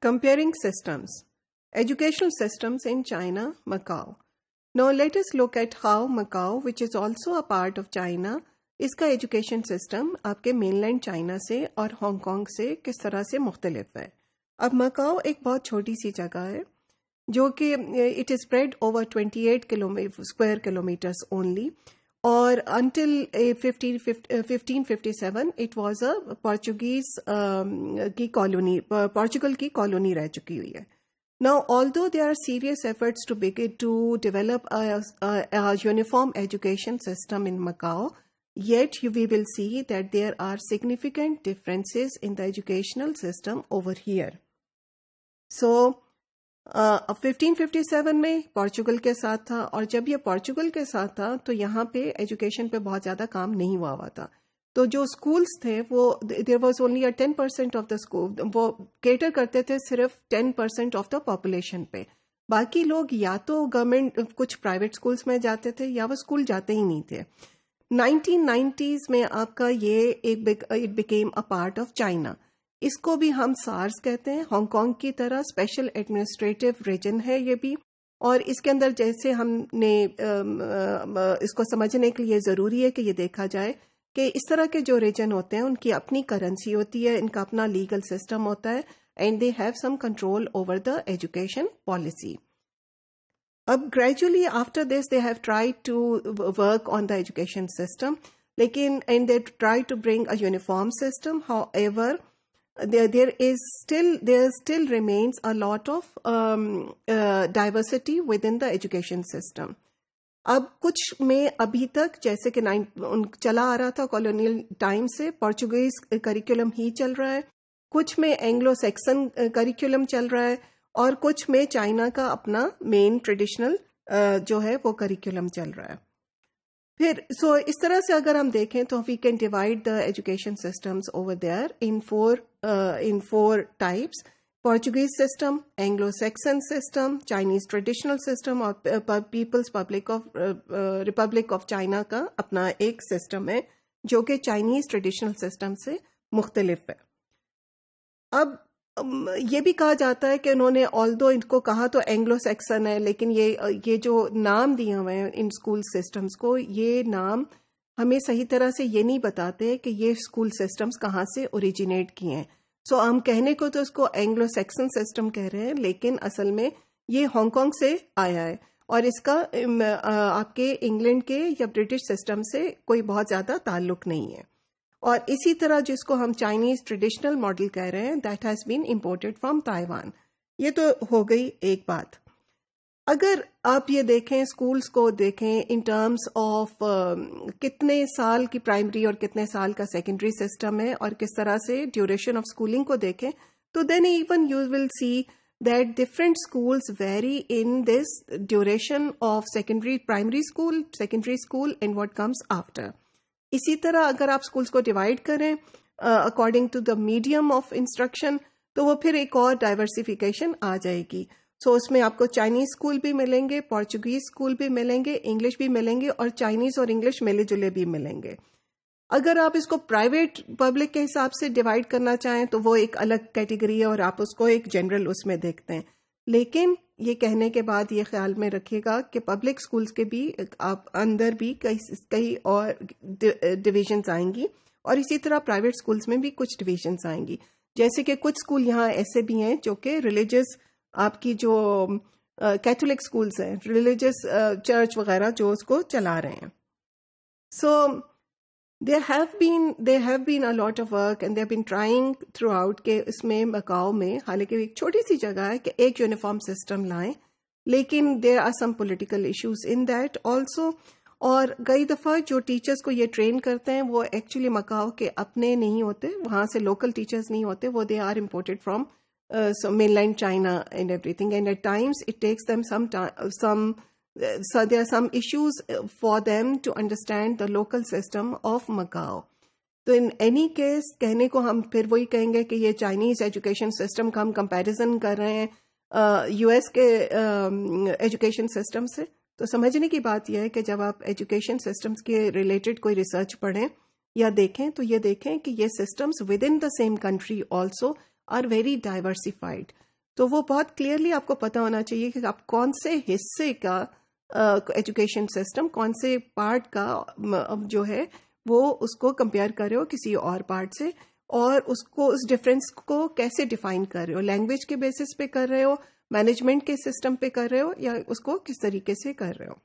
Comparing systems. Educational systems in China, Macau. Now let us look at how Macau, which is also a part of China, इसका education system आपके mainland China से और Hong Kong से किस तरह से मुख्तलिफ है। अब मकाओ एक बहुत छोटी सी जगह है जो कि it is spread over 28 square kilometres only, और until 1557 it was a Portuguese की कॉलोनी, पोर्चुगल की कॉलोनी रह चुकी हुई है। Now, although there are serious efforts to develop a uniform education system in Macau, yet we will see that there are significant differences in the educational system over here. So, 1557 में Portugal के साथ था, और जब ये Portugal के साथ था तो यहाँ पे एजुकेशन पे बहुत ज़्यादा काम नहीं हुआ था। तो जो स्कूल्स थे वो there was only 10% of the school, वो केटर करते थे सिर्फ 10% ऑफ द पॉपुलेशन पे। बाकी लोग या तो गवर्नमेंट कुछ प्राइवेट स्कूल्स में जाते थे या वो स्कूल जाते ही नहीं थे। 1990s में आपका ये it became a part of China. इसको भी हम सार्स कहते हैं, हांगकांग की तरह स्पेशल एडमिनिस्ट्रेटिव रीजन है ये भी। और इसके अंदर जैसे हमने इसको समझने के लिए ज़रूरी है कि ये देखा जाए कि इस तरह के जो रीजन होते हैं उनकी अपनी करेंसी होती है, इनका अपना लीगल सिस्टम होता है, and they have some control over the education policy. अब gradually after this they have tried to work on the education system, लेकिन and they try to bring a uniform system. However there still remains a lot of diversity within the education system. अब कुछ में अभी तक जैसे कि चला आ रहा था कॉलोनियल टाइम से पोर्चुगीज करिकुलम ही चल रहा है, कुछ में एंग्लो सैक्सन करिकुलम चल रहा है, और कुछ में चाइना का अपना मेन ट्रेडिशनल जो है वो करिकुलम चल रहा है। फिर इस तरह से अगर हम देखें तो we can divide the education systems over there in four types: Portuguese system, Anglo Saxon system, Chinese traditional system, और पीपल्स रिपब्लिक ऑफ चाइना का अपना एक सिस्टम है जो कि चाइनीज ट्रेडिशनल सिस्टम से मुख्तलिफ है। अब ये भी कहा जाता है कि उन्होंने ऑल्दो इनको कहा तो एंग्लो सैक्सन है, लेकिन ये जो नाम दिए हुए हैं इन स्कूल सिस्टम्स को, ये नाम हमें सही तरह से ये नहीं बताते कि ये स्कूल सिस्टम्स कहाँ से ओरिजिनेट किए हैं। सो हम कहने को तो इसको एंग्लो सैक्सन सिस्टम कह रहे हैं, लेकिन असल में ये हांगकांग से आया है, और इसका आपके इंग्लैंड के या ब्रिटिश सिस्टम से कोई बहुत ज़्यादा ताल्लुक नहीं है। और इसी तरह जिसको हम चाइनीज ट्रेडिशनल मॉडल कह रहे हैं, that has been imported from Taiwan. ये तो हो गई एक बात। अगर आप ये देखें, स्कूल्स को देखें इन टर्म्स ऑफ कितने साल की प्राइमरी और कितने साल का सेकेंडरी सिस्टम है और किस तरह से ड्यूरेशन ऑफ स्कूलिंग को देखें, तो then even you will see that different schools vary in this duration of primary school, secondary school, and what comes after. इसी तरह अगर आप स्कूल्स को डिवाइड करें according to the medium of instruction, तो वो फिर एक और डाइवर्सिफिकेशन आ जाएगी। सो उसमें आपको चाइनीज स्कूल भी मिलेंगे, पोर्चुगीज स्कूल भी मिलेंगे, इंग्लिश भी मिलेंगे, और चाइनीज और इंग्लिश मिले जुले भी मिलेंगे। अगर आप इसको प्राइवेट पब्लिक के हिसाब से डिवाइड करना चाहें तो वो एक अलग कैटेगरी है और आप उसको एक जनरल उसमें देखते हैं। लेकिन ये कहने के बाद ये ख्याल में रखिएगा कि पब्लिक स्कूल्स के भी आप अंदर भी कई और डिविजन्स आएंगी, और इसी तरह प्राइवेट स्कूल्स में भी कुछ डिविजन्स आएंगी। जैसे कि कुछ स्कूल यहाँ ऐसे भी हैं जो कि रिलीजियस, आपकी जो कैथोलिक स्कूल्स हैं, रिलीजियस चर्च वगैरह जो उसको चला रहे हैं। सो there have been a lot of work and they have been trying throughout के इसमें मकाओ में, हालांकि एक छोटी सी जगह है, कि एक यूनिफॉर्म सिस्टम लाएं, लेकिन there are some political issues in that also। और कई दफ़ा जो टीचर्स को ये ट्रेन करते हैं वो एक्चुअली मकाओ के अपने नहीं होते, वहाँ से लोकल टीचर्स नहीं होते, वो they are imported from mainland China and everything, and at times it takes them so there are some issues for them to understand the local system of Macau. तो in any case कहने को हम फिर वही कहेंगे कि ये Chinese education system का हम कंपैरिजन कर रहे हैं यूएस के एजुकेशन सिस्टम से। तो समझने की बात यह है कि जब आप एजुकेशन सिस्टम्स के रिलेटेड कोई रिसर्च पढ़ें या देखें तो ये देखें कि ये systems within the same country also are very diversified. तो वो बहुत क्लियरली आपको पता होना चाहिए कि आप कौन से हिस्से का एजुकेशन सिस्टम, कौन से पार्ट का जो है वो उसको कंपेयर कर रहे हो किसी और पार्ट से, और उसको उस डिफरेंस को कैसे डिफाइन कर रहे हो, लैंग्वेज के बेसिस पे कर रहे हो, मैनेजमेंट के सिस्टम पे कर रहे हो, या उसको किस तरीके से कर रहे हो।